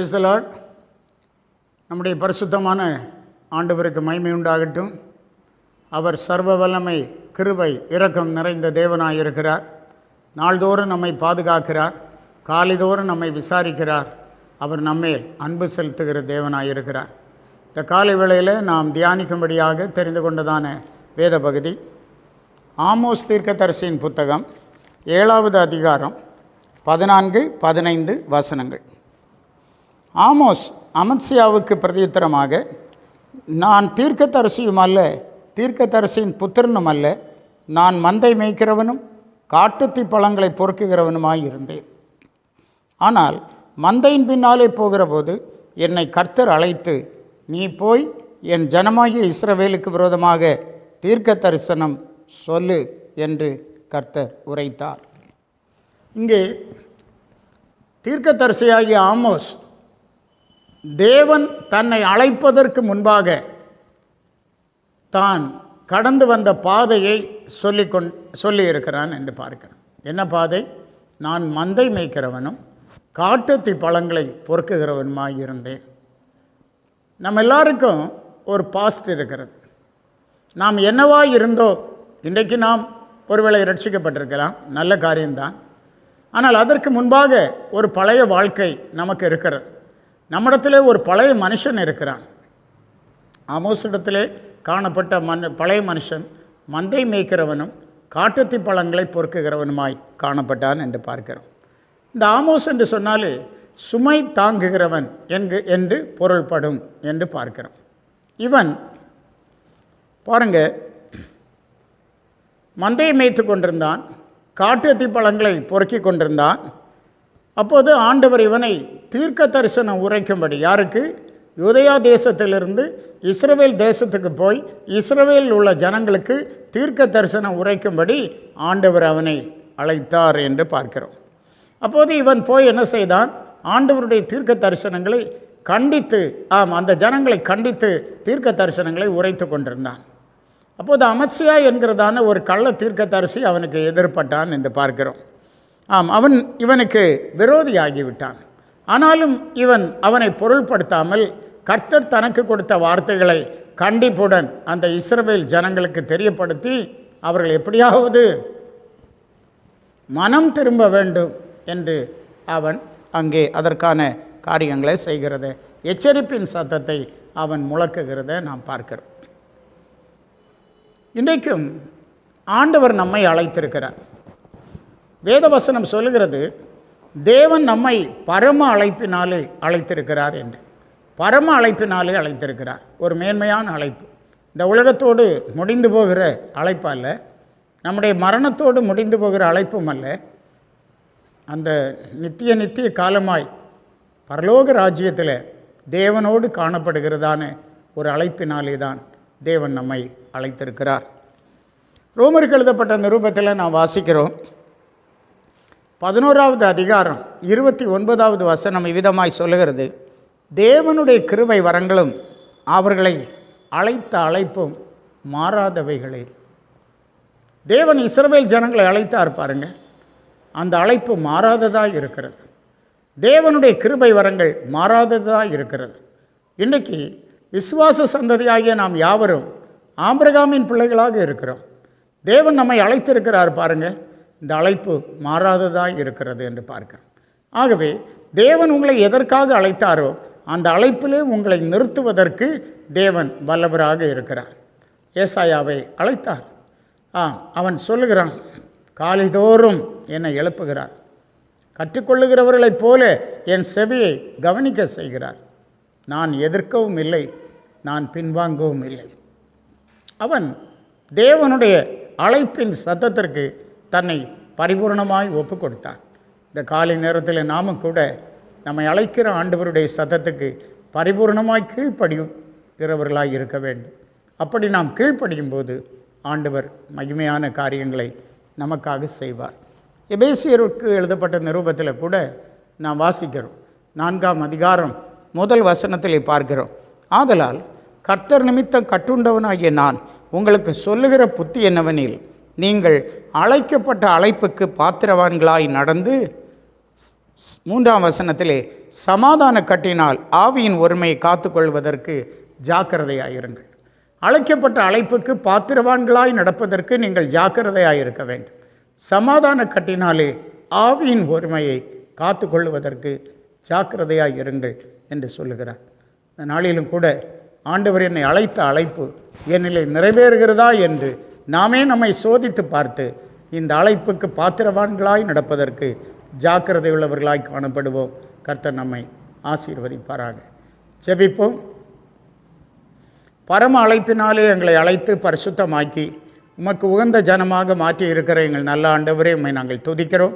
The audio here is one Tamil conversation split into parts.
Praise the Lord. நம்முடைய பரிசுத்தமான ஆண்டவருக்கு மகிமை உண்டாகட்டும். அவர் சர்வ வல்லமை, கிருபை, இரக்கம் நிறைந்த தேவனாய் இருக்கிறார். நாள்தோறும் நம்மை பாதுகாக்கிறார். காலைதோறும் நம்மை விசாரிக்கிறார். அவர் நம்மேல் அன்பு செலுத்துகிற தேவனாய் இருக்கிறார். இந்த காலை வேளையில் நாம் தியானிக்கும்படியாக தெரிந்து கொண்டதான வேத பகுதி ஆமோஸ் தீர்க்கதரிசியின் புத்தகம் 7வது அதிகாரம் 14-15 வசனங்கள். ஆமோஸ் அமத்சியாவுக்கு பிரதியுத்தரமாக, நான் தீர்க்கதரிசியும் அல்ல, தீர்க்கதரிசியின் புத்திரனும் அல்ல, நான் மந்தை மேய்க்கிறவனும் காட்டுத்தி பழங்களை பொறுக்குகிறவனுமாய் இருந்தேன். ஆனால் மந்தையின் பின்னாலே போகிற போது என்னை கர்த்தர் அழைத்து, நீ போய் என் ஜனமாகிய இஸ்ரவேலுக்கு விரோதமாக தீர்க்க தரிசனம் சொல்லு என்று கர்த்தர் உரைத்தார். இங்கே தீர்க்கதரிசியாகிய ஆமோஸ் தேவன் தன்னை அழைப்பதற்கு முன்பாக தான் கடந்து வந்த பாதையை சொல்லியிருக்கிறான் என்று பார்க்கிறேன். என்ன பாதை? நான் மந்தை மேய்க்கிறவனும் காட்டுத்தி பழங்களை பொறுக்குகிறவனுமாய் இருந்தேன். நம்ம எல்லாருக்கும் ஒரு பாஸ்ட் இருக்கிறது. நாம் என்னவாய் இருந்தோம், இன்றைக்கு நாம் ஒருவேளை ரட்சிக்கப்பட்டிருக்கலாம், நல்ல காரியம்தான். ஆனால் அதற்கு முன்பாக ஒரு பழைய வாழ்க்கை நமக்கு இருக்கிறது. நம்மிடத்திலே ஒரு பழைய மனுஷன் இருக்கிறான். ஆமோஸிடத்திலே காணப்பட்ட பழைய மனுஷன் மந்தை மேய்க்கிறவனும் காட்டுத்தி பழங்களை பொறுக்குகிறவனுமாய் காணப்பட்டான் என்று பார்க்கிறோம். இந்த ஆமோஸ் என்று சொன்னாலே சுமை தாங்குகிறவன் என்று பொருள்படும் என்று பார்க்கிறோம். இவன் பாருங்க, மந்தையை மேய்த்து கொண்டிருந்தான், காட்டுத்தி பழங்களை பொறுக்கி கொண்டிருந்தான். அப்போது ஆண்டவர் இவனை தீர்க்க தரிசனம் உரைக்கும்படி, யாருக்கு? யூதேயா தேசத்திலிருந்து இஸ்ரவேல் தேசத்துக்கு போய் இஸ்ரவேலில் உள்ள ஜனங்களுக்கு தீர்க்க தரிசனம் உரைக்கும்படி ஆண்டவர் அவனை அழைத்தார் என்று பார்க்கிறோம். அப்போது இவன் போய் என்ன செய்தான்? ஆண்டவருடைய தீர்க்க தரிசனங்களை கண்டித்து, அந்த ஜனங்களை கண்டித்து தீர்க்க தரிசனங்களை உரைத்து கொண்டிருந்தான். அப்போது அமத்சியா என்கிறதான ஒரு கள்ள தீர்க்க தரிசி அவனுக்கு எதிர்பட்டான் என்று பார்க்கிறோம். அவன் இவனுக்கு விரோதியாகிவிட்டான். ஆனாலும் இவன் அவனை பொருள்படுத்தாமல் கர்த்தர் தனக்கு கொடுத்த வார்த்தைகளை கண்டிப்புடன் அந்த இஸ்ரவேல் ஜனங்களுக்கு தெரியப்படுத்தி அவர்கள் எப்படியாவது மனம் திரும்ப வேண்டும் என்று அவன் அங்கே அதற்கான காரியங்களை செய்கிறத, எச்சரிப்பின் சத்தத்தை அவன் முழக்குகிறத நாம் பார்க்கிறோம். இன்றைக்கும் ஆண்டவர் நம்மை அழைத்திருக்கிறார். வேதவசனம் சொல்லுகிறது, தேவன் நம்மை பரம அழைப்பினாலே அழைத்திருக்கிறார் என்று. பரம அழைப்பினாலே அழைத்திருக்கிறார். ஒரு மேன்மையான அழைப்பு. இந்த உலகத்தோடு முடிந்து போகிற அழைப்பு அல்ல, நம்முடைய மரணத்தோடு முடிந்து போகிற அழைப்பும் அல்ல. அந்த நித்திய காலமாய் பரலோக ராஜ்யத்தில் தேவனோடு காணப்படுகிறதான ஒரு அழைப்பினாலே தான் தேவன் நம்மை அழைத்திருக்கிறார். ரோமருக்கு எழுதப்பட்ட நிருபத்தில் நாம் வாசிக்கிறோம், 11வது அதிகாரம் 29வது வசனம் இவ்விதமாய் சொல்லுகிறது, தேவனுடைய கிருபை வரங்களும் அவர்களை அழைத்த அழைப்பும் மாறாதவைகளே. தேவன் இஸ்ரவேல் ஜனங்களை அழைத்தார் பாருங்க, அந்த அழைப்பு மாறாததாக இருக்கிறது. தேவனுடைய கிருபை வரங்கள் மாறாததாக இருக்கிறது. இன்றைக்கு விசுவாச சந்ததியாகிய நாம் யாவரும் ஆபிரகாமின் பிள்ளைகளாக இருக்கிறோம். தேவன் நம்மை அழைத்திருக்கிறார் பாருங்க, இந்த அழைப்பு மாறாததாக இருக்கிறது என்று பார்க்கிறோம். ஆகவே தேவன் உங்களை எதற்காக அழைத்தாரோ அந்த அழைப்பிலே உங்களை நிறுத்துவதற்கு தேவன் வல்லவராக இருக்கிறார். ஏசாயாவை அழைத்தார். அவன் சொல்லுகிறான், காலைதோறும் என்னை எழுப்புகிறார், கற்றுக்கொள்ளுகிறவர்களைப் போல என் செவியை கவனிக்க செய்கிறார். நான் எதிர்க்கவும் இல்லை, நான் பின்வாங்கவும் இல்லை. அவன் தேவனுடைய அழைப்பின் சத்தத்திற்கு தன்னை பரிபூர்ணமாய் ஒப்பு கொடுத்தான். இந்த காலை நேரத்தில் நாமும் கூட நம்மை அழைக்கிற ஆண்டவருடைய சத்தத்துக்கு பரிபூர்ணமாய் கீழ்ப்படிகிறவர்களாய் இருக்க வேண்டும். அப்படி நாம் கீழ்ப்படியும் போது ஆண்டவர் மகிமையான காரியங்களை நமக்காக செய்வார். எபேசியருக்கு எழுதப்பட்ட நிருபத்தில் கூட நாம் வாசிக்கிறோம், 4ஆம் அதிகாரம் 1 வசனத்திலே பார்க்கிறோம், ஆதலால் கர்த்தர் நிமித்தம் கட்டுண்டவனாகிய நான் உங்களுக்கு சொல்லுகிற புத்தி என்னவெனில், நீங்கள் அழைக்கப்பட்ட அழைப்புக்கு பாத்திரவான்களாய் நடந்து 3ஆம் வசனத்திலே சமாதான கட்டினால் ஆவியின் ஒருமையை காத்துக்கொள்வதற்கு ஜாக்கிரதையாயிருங்கள். அழைக்கப்பட்ட அழைப்புக்கு பாத்திரவான்களாய் நடப்பதற்கு நீங்கள் ஜாக்கிரதையாயிருக்க வேண்டும். சமாதான கட்டினாலே ஆவியின் ஒருமையை காத்து கொள்வதற்கு ஜாக்கிரதையாயிருங்கள் என்று சொல்லுகிறார். இந்த நாளிலும் கூட ஆண்டவர் என்னை அழைத்த அழைப்பு என்னிலே நிறைவேறுகிறதா என்று நாமே நம்மை சோதித்து பார்த்து இந்த அழைப்புக்கு பாத்திரவான்களாய் நடப்பதற்கு ஜாக்கிரதை உள்ளவர்களாய் காணப்படுவோம். கர்த்தர் நம்மை ஆசீர்வதிப்பாராக. ஜெபிப்போம். பரம அழைப்பினாலே எங்களை அழைத்து பரிசுத்தமாக்கி உமக்கு உகந்த ஜனமாக மாற்றி இருக்கிற எங்கள் நல்ல ஆண்டவரே, உம்மை நாங்கள் துதிக்கிறோம்.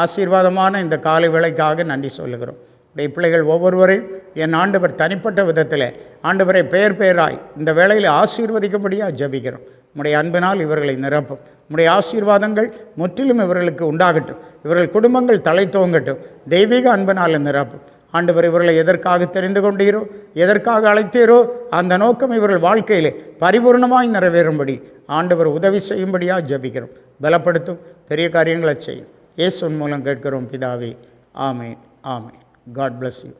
ஆசீர்வாதமான இந்த காலை வேளைக்காக நன்றி சொல்லுகிறோம். உடைய பிள்ளைகள் ஒவ்வொருவரையும் என் ஆண்டவர் தனிப்பட்ட விதத்தில் ஆண்டவரை பெயர் பெயராய் இந்த வேளையில் ஆசீர்வதிக்கும்படியாக ஜெபிக்கிறோம். உம்முடைய அன்பினால் இவர்களை நிரப்பும். உம்முடைய ஆசீர்வாதங்கள் முற்றிலும் இவர்களுக்கு உண்டாகட்டும். இவர்கள் குடும்பங்கள் தலை தோங்கட்டும். தெய்வீக அன்பினால் நிரப்பும். ஆண்டவர் இவர்களை எதற்காக தெரிந்து கொண்டீரோ, எதற்காக அழைத்தீரோ, அந்த நோக்கம் இவர்கள் வாழ்க்கையிலே பரிபூர்ணமாய் நிறைவேறும்படி ஆண்டவர் உதவி செய்யும்படியாக ஜெபிக்கிறோம். பலப்படுத்தும். பெரிய காரியங்களை செய்யும். இயேசுவின் மூலம் கேட்கிறோம் பிதாவே. ஆமென். ஆமென். God bless you.